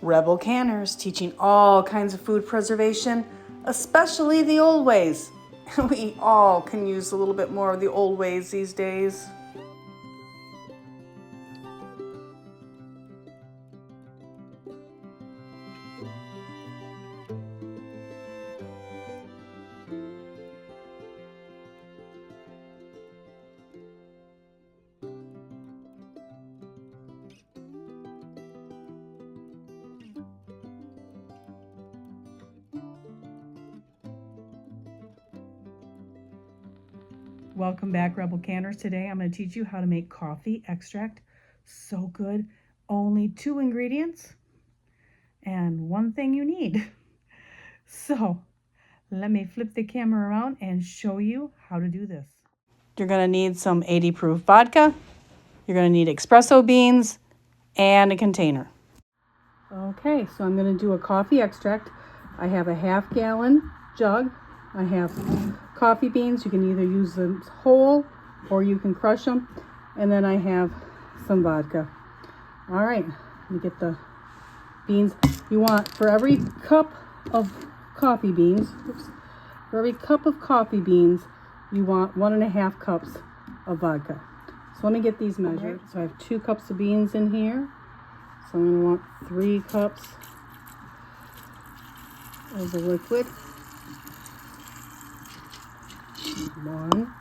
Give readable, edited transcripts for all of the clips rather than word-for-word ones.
Rebel Canners teaching all kinds of food preservation, especially the old ways. We all can use a little bit more of the old ways these days. Welcome back, Rebel Canners. Today I'm going to teach you how to make coffee extract. So good. Only 2 ingredients and 1 thing you need. So let me flip the camera around and show you how to do this. You're going to need some 80 proof vodka. You're going to need espresso beans and a container. Okay, so I'm going to do a coffee extract. I have a 1/2 gallon jug. I have coffee beans. You can either use them whole or you can crush them. And then I have some vodka. All right, let me get the beans. You want, for every cup of coffee beans, for every cup of coffee beans, you want 1.5 cups of vodka. So let me get these measured. So I have 2 cups of beans in here. So I'm going to want 3 cups of the liquid. 1.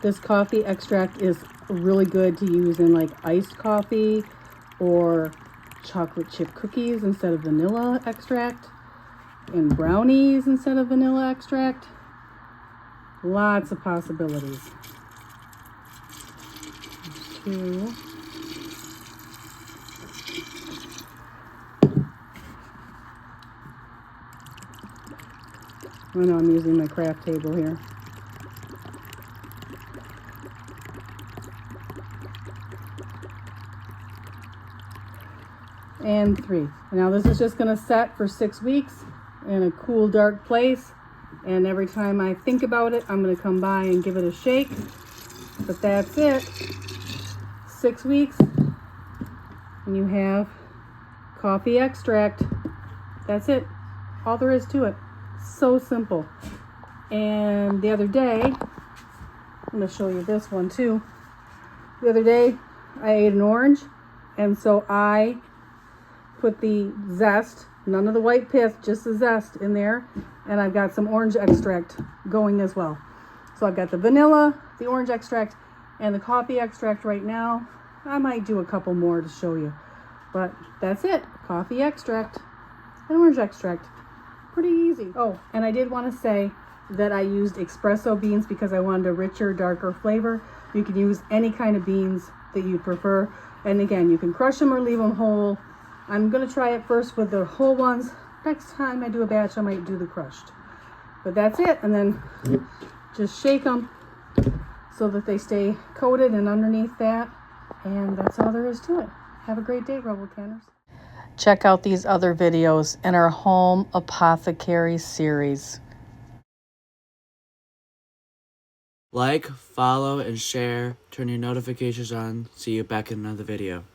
This coffee extract is really good to use in like iced coffee or chocolate chip cookies instead of vanilla extract, and brownies instead of vanilla extract. Lots of possibilities. 2. I know I'm using my craft table here. And 3. Now this is just going to set for 6 weeks in a cool, dark place. And every time I think about it, I'm going to come by and give it a shake. But that's it. 6 weeks. And you have coffee extract. That's it. All there is to it. So simple. And the other day, I'm going to show you this one too. The other day, I ate an orange. And so I put the zest, none of the white pith, just the zest in there. And I've got some orange extract going as well. So I've got the vanilla, the orange extract, and the coffee extract right now. I might do a couple more to show you. But that's it. Coffee extract and orange extract. Pretty easy. Oh, and I did want to say that I used espresso beans because I wanted a richer, darker flavor. You can use any kind of beans that you prefer. And again, you can crush them or leave them whole. I'm going to try it first with the whole ones. Next time I do a batch, I might do the crushed. But that's it. And then just shake them so that they stay coated and underneath that. And that's all there is to it. Have a great day, Rebel Canners. Check out these other videos in our Home Apothecary series. Like, follow, and share. Turn your notifications on. See you back in another video.